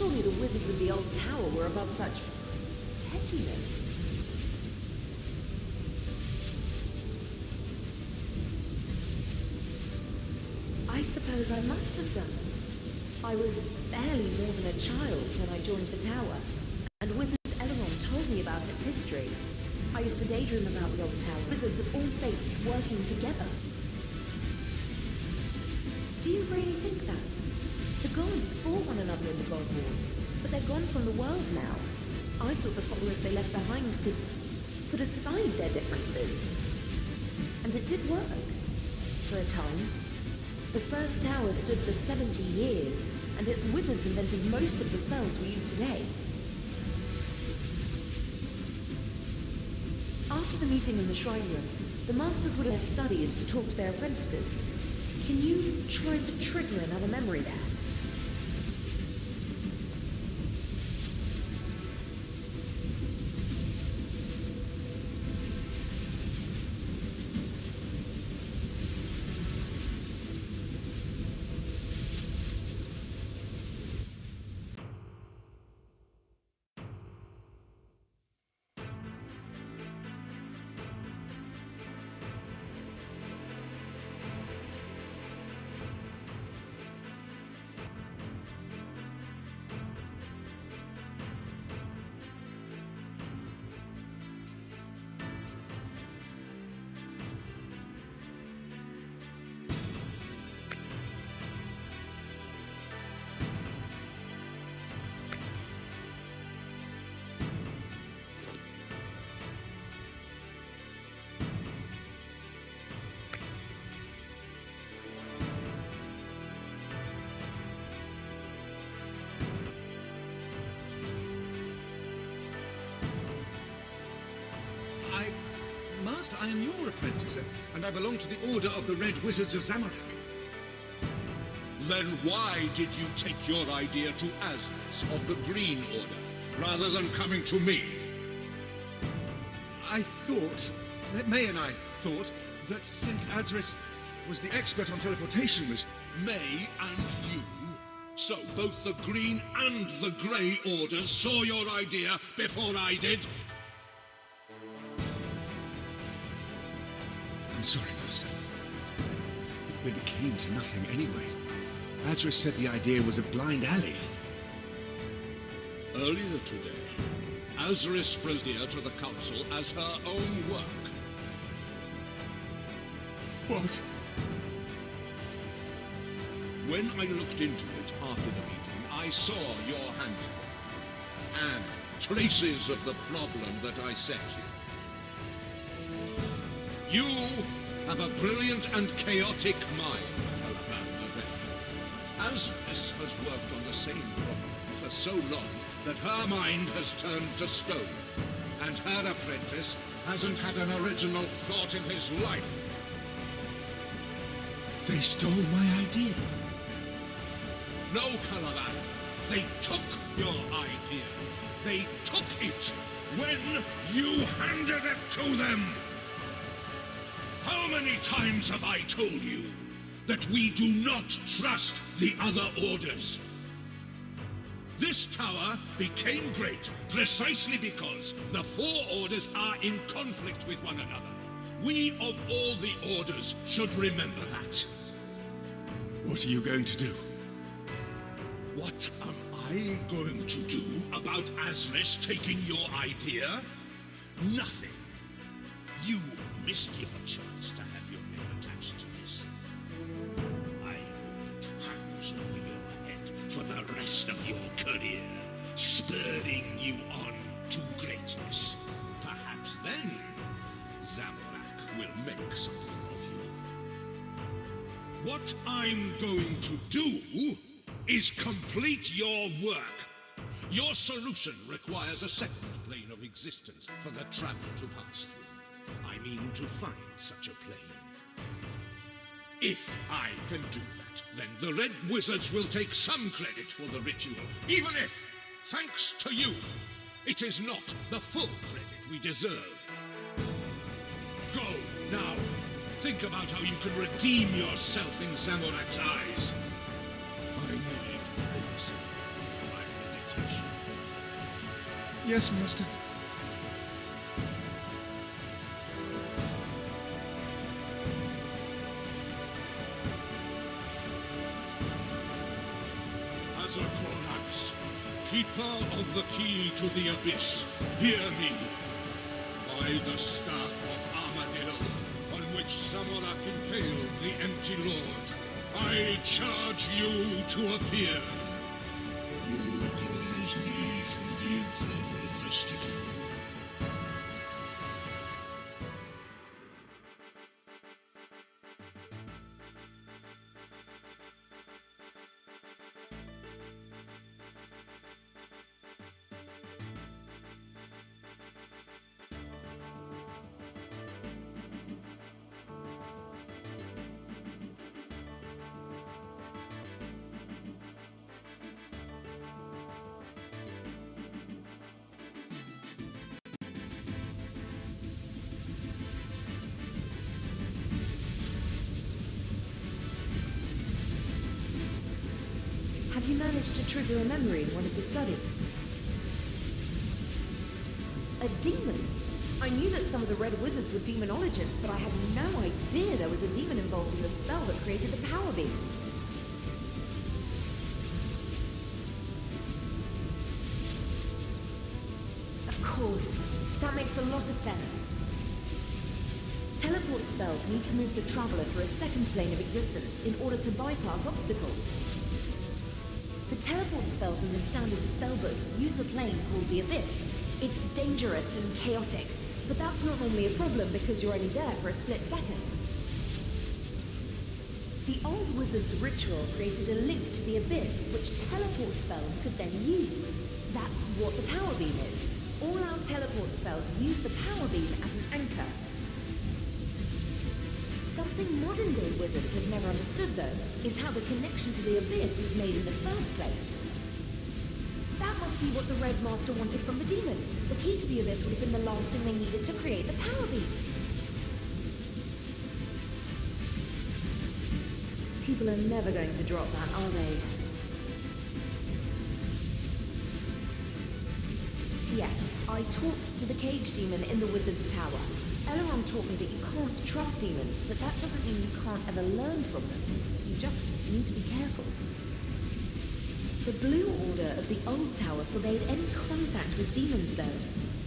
Surely the wizards of the old tower were above such pettiness. I suppose I must have done. I was barely more than a child when I joined the tower, and Wizard Eleron told me about its history. I used to daydream about the old tower, wizards of all faiths working together. Do you really think that? The gods fought one another in the God Wars, but they're gone from the world now. I thought the followers they left behind could put aside their differences. And it did work. For a time. The first tower stood for 70 years, and its wizards invented most of the spells we use today. After the meeting in the shrine room, the masters would have their studies to talk to their apprentices. Can you try to trigger another memory there? Master, I am your apprentice, and I belong to the Order of the Red Wizards of Zamorak. Then why did you take your idea to Azris of the Green Order, rather than coming to me? I thought, May and I thought, that since Azris was the expert on teleportation, May and you? So both the Green and the Grey Orders saw your idea before I did? I'm sorry, Master. But it came to nothing anyway. Azris said the idea was a blind alley. Earlier today, Azris presented to the Council as her own work. What? When I looked into it after the meeting, I saw your handiwork and traces of the problem that I set you. You have a brilliant and chaotic mind, Calavan the Red. Azris has worked on the same problem for so long that her mind has turned to stone, and her apprentice hasn't had an original thought in his life. They stole my idea. No, Calavan. They took your idea. They took it when you handed it to them. How many times have I told you that we do not trust the other orders? This tower became great precisely because the four orders are in conflict with one another. We of all the orders should remember that. What are you going to do? What am I going to do about Azris taking your idea? Nothing. You missed your chance to have your name attached to this. I hope it hangs over your head for the rest of your career, spurring you on to greatness. Perhaps then, Zamorak will make something of you. What I'm going to do is complete your work. Your solution requires a second plane of existence for the traveler to pass through. I mean to find such a plane. If I can do that, then the Red Wizards will take some credit for the ritual, even if, thanks to you, it is not the full credit we deserve. Go, now. Think about how you can redeem yourself in Zamorak's eyes. I need every single of my Yes, Master. As a Korax, keeper of the key to the abyss, hear me. By the staff of Armadillo, on which Samarak impaled the empty lord, I charge you to appear. Who calls me from the infernal vestibule? Have you managed to trigger a memory in one of the studies? A demon? I knew that some of the Red Wizards were demonologists, but I had no idea there was a demon involved in the spell that created the power beam. Of course. That makes a lot of sense. Teleport spells need to move the Traveler through a second plane of existence in order to bypass obstacles. The teleport spells in the standard spellbook use a plane called the Abyss. It's dangerous and chaotic, but that's not normally a problem because you're only there for a split second. The old wizard's ritual created a link to the Abyss which teleport spells could then use. That's what the power beam is. All our teleport spells use the power beam as an anchor. Something modern-day wizards have never understood, though, is how the connection to the Abyss was made in the first place. That must be what the Red Master wanted from the demon. The key to the Abyss would have been the last thing they needed to create the power beam. People are never going to drop that, are they? Yes, I talked to the cage demon in the Wizard's Tower. Elrond taught me that you can't trust demons, but that doesn't mean you can't ever learn from them. You just need to be careful. The Blue Order of the Old Tower forbade any contact with demons, though.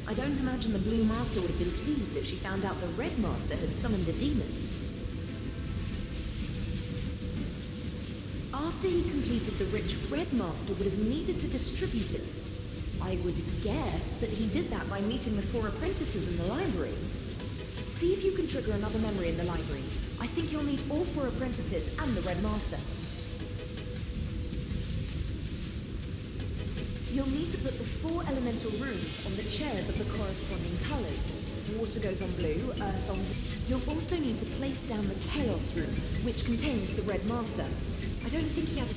I don't imagine the Blue Master would have been pleased if she found out the Red Master had summoned a demon. After he completed the rich, Red Master would have needed to distribute it. I would guess that he did that by meeting the 4 apprentices in the library. See if you can trigger another memory in the library. I think you'll need all 4 apprentices and the Red Master. You'll need to put the 4 elemental runes on the chairs of the corresponding colors. Water goes on blue, earth on blue. You'll also need to place down the Chaos rune, which contains the Red Master. I don't think he had a...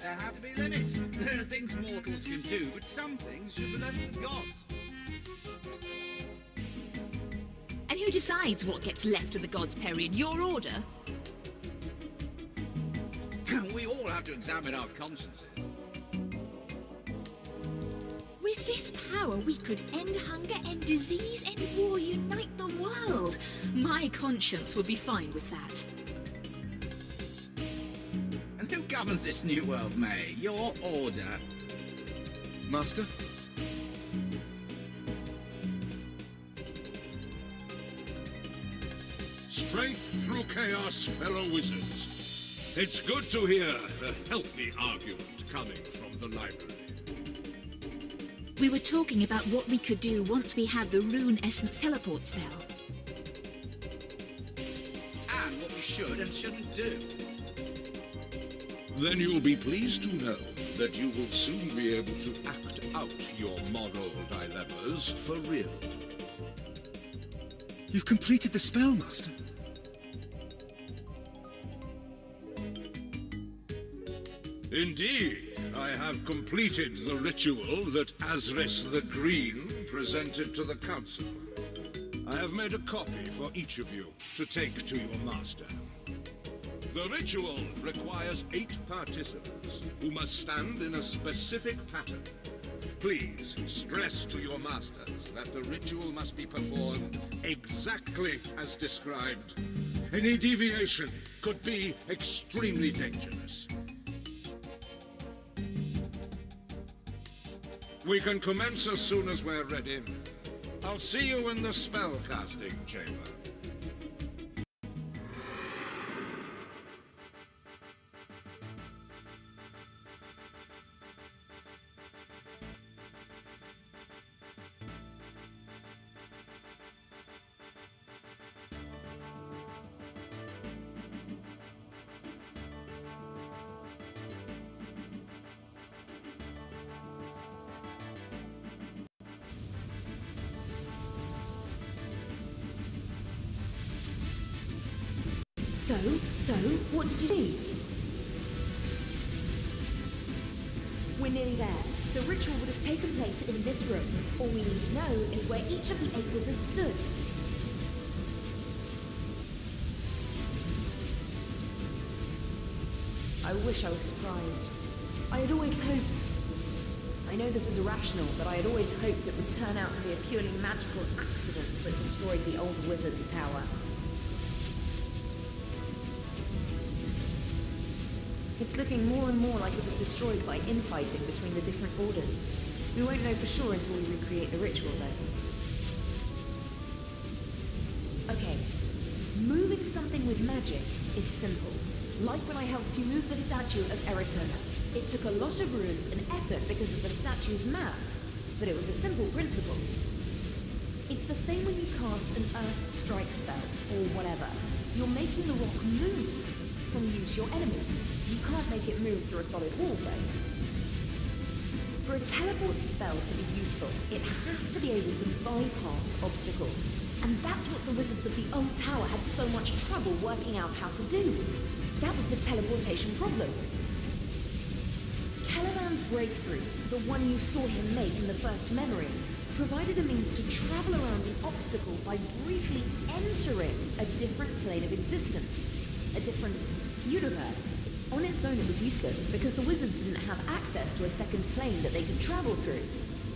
There have to be limits. There are things mortals can do, but some things should be left to the gods. And who decides what gets left to the gods, Perry? In your order? We all have to examine our consciences. With this power, we could end hunger, end disease, end war, unite the world. My conscience would be fine with that. And who governs this new world, May? Your order? Master? Strength through chaos, fellow wizards. It's good to hear a healthy argument coming from the library. We were talking about what we could do once we had the Rune Essence teleport spell. And what we should and shouldn't do. Then you'll be pleased to know that you will soon be able to act out your moral dilemmas for real. You've completed the spell, Master. Indeed, I have completed the ritual that Azris the Green presented to the Council. I have made a copy for each of you to take to your master. The ritual requires 8 participants who must stand in a specific pattern. Please stress to your masters that the ritual must be performed exactly as described. Any deviation could be extremely dangerous. We can commence as soon as we're ready. I'll see you in the spellcasting chamber. So, what did you see? We're nearly there. The ritual would have taken place in this room. All we need to know is where each of the 8 wizards stood. I wish I was surprised. I had always hoped... I know this is irrational, but I had always hoped it would turn out to be a purely magical accident that destroyed the old wizard's tower. It's looking more and more like it was destroyed by infighting between the different orders. We won't know for sure until we recreate the ritual, though. Okay, moving something with magic is simple. Like when I helped you move the statue of Eritona. It took a lot of runes and effort because of the statue's mass, but it was a simple principle. It's the same when you cast an Earth Strike spell, or whatever. You're making the rock move from you to your enemy. You can't make it move through a solid wall, though. For a teleport spell to be useful, it has to be able to bypass obstacles. And that's what the wizards of the old tower had so much trouble working out how to do. That was the teleportation problem. Caliban's breakthrough, the one you saw him make in the first memory, provided a means to travel around an obstacle by briefly entering a different plane of existence. A different universe. On its own it was useless, because the wizards didn't have access to a second plane that they could travel through.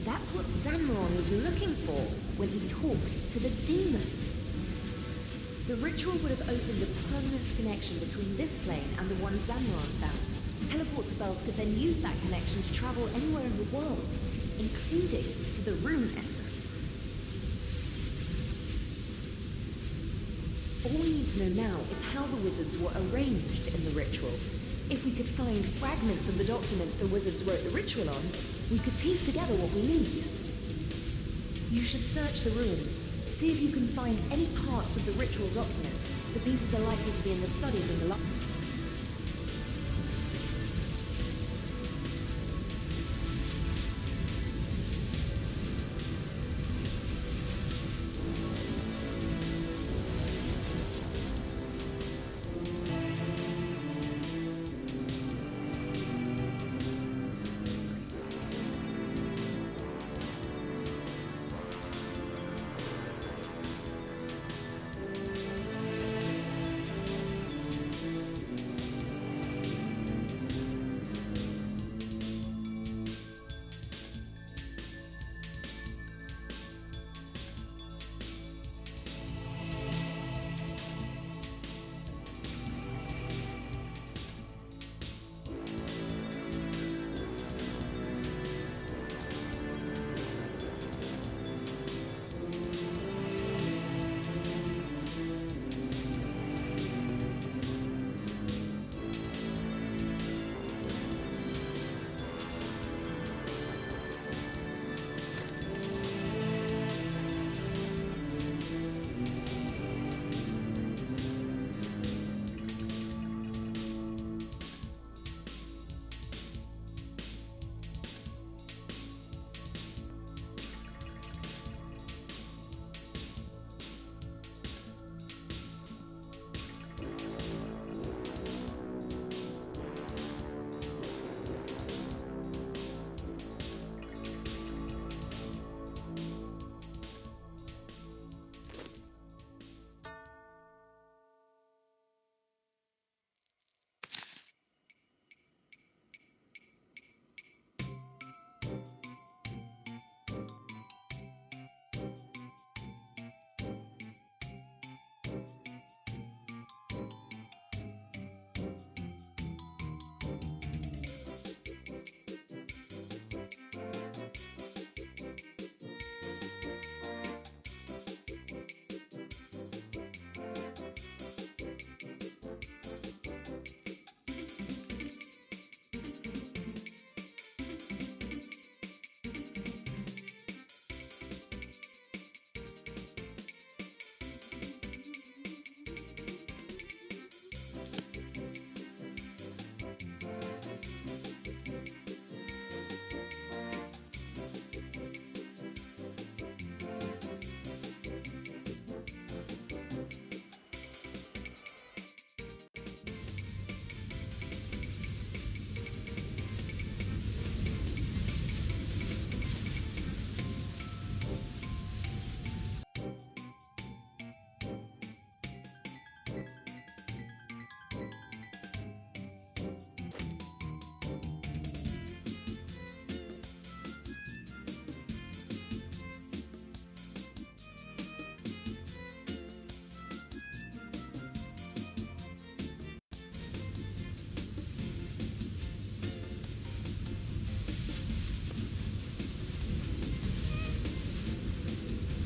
That's what Zanmaron was looking for when he talked to the demon. The ritual would have opened a permanent connection between this plane and the one Zanmaron found. Teleport spells could then use that connection to travel anywhere in the world, including to the Rune Essence. All we need to know now is how the wizards were arranged in the ritual. If we could find fragments of the document the wizards wrote the ritual on, we could piece together what we need. You should search the ruins. See if you can find any parts of the ritual document. The pieces are likely to be in the studies in the library.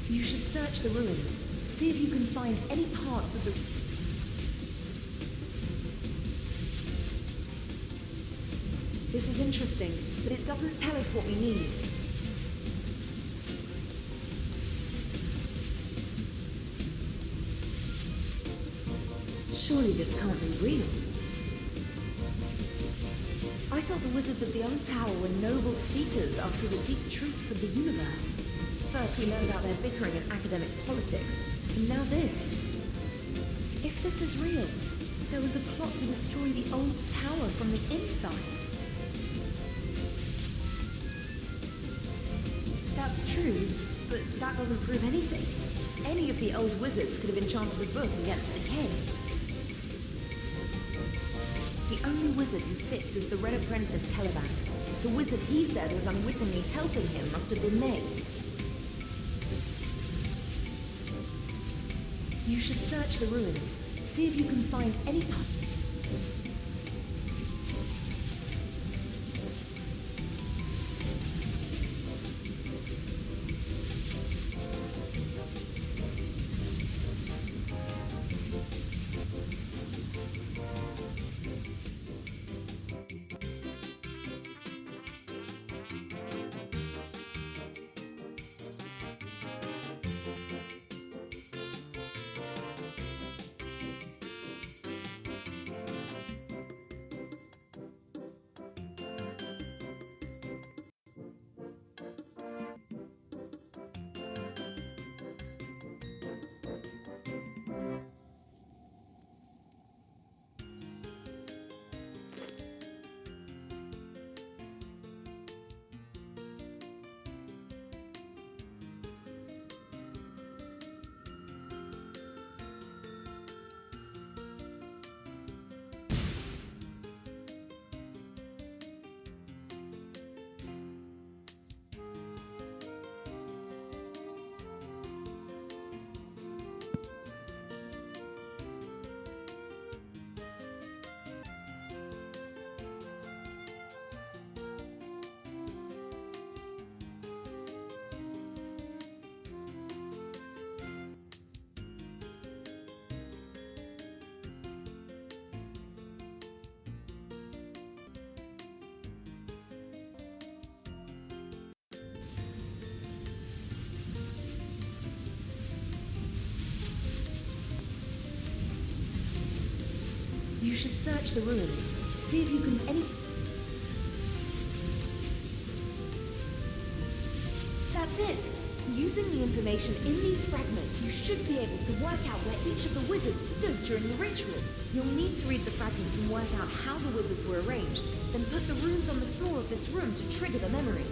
You should search the ruins. See if you can find any parts of the... This is interesting, but it doesn't tell us what we need. Surely this can't be real. I thought the wizards of the old tower were noble seekers after the deep truths of the universe. First we learned about their bickering and academic politics, and now this. If this is real, there was a plot to destroy the old tower from the inside. That's true, but that doesn't prove anything. Any of the old wizards could have enchanted a book against decay. The only wizard who fits is the Red Apprentice Caliban. The wizard he said was unwittingly helping him must have been May. You should search the ruins. See if you can find any part. You should search the ruins. See if you can That's it! Using the information in these fragments, you should be able to work out where each of the wizards stood during the ritual. You'll need to read the fragments and work out how the wizards were arranged, then put the runes on the floor of this room to trigger the memory.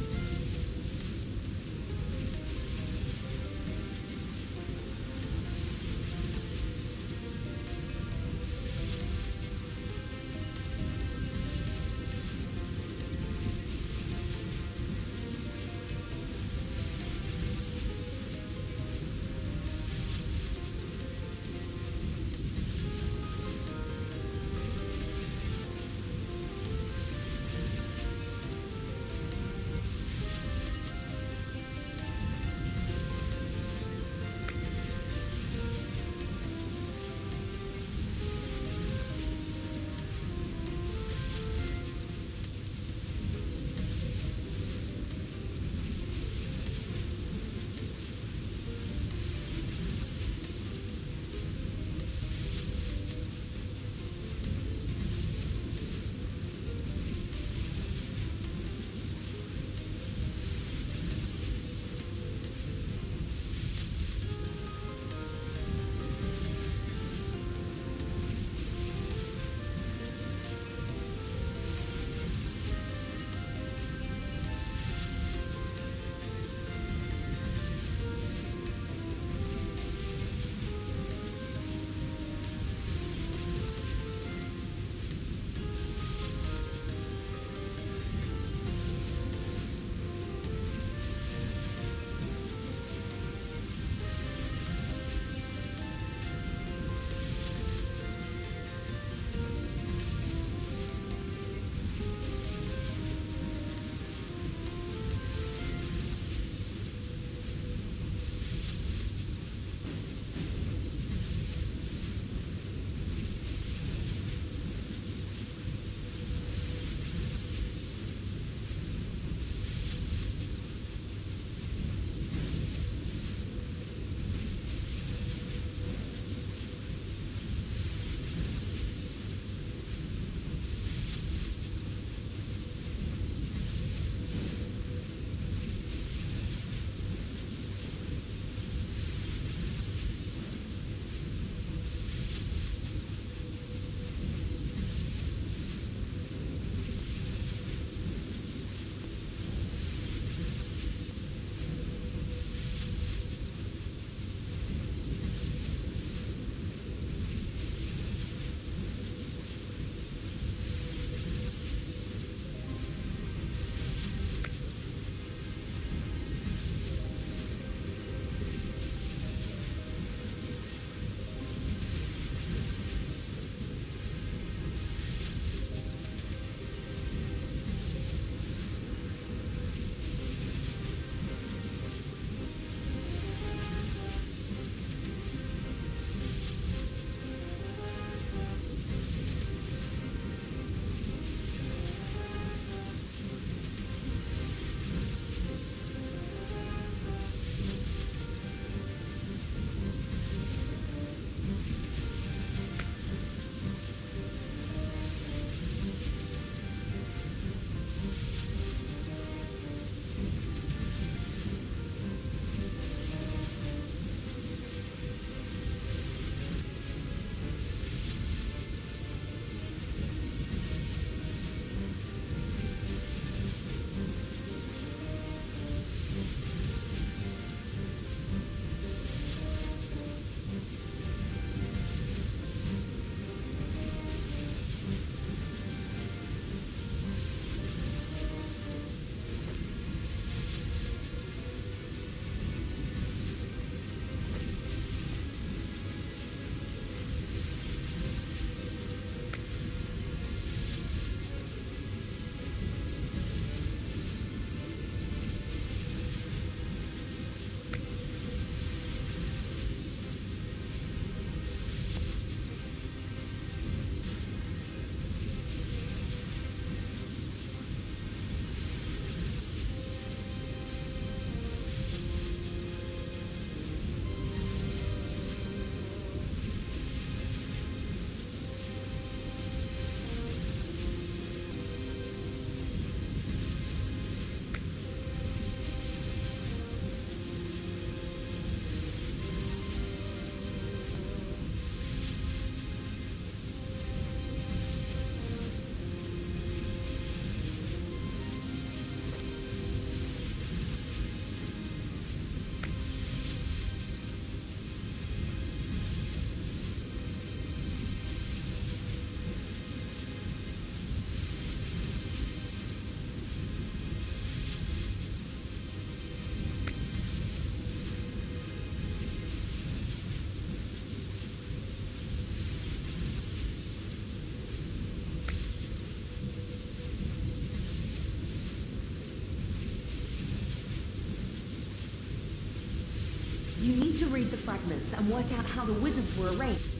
You need to read the fragments and work out how the wizards were arranged.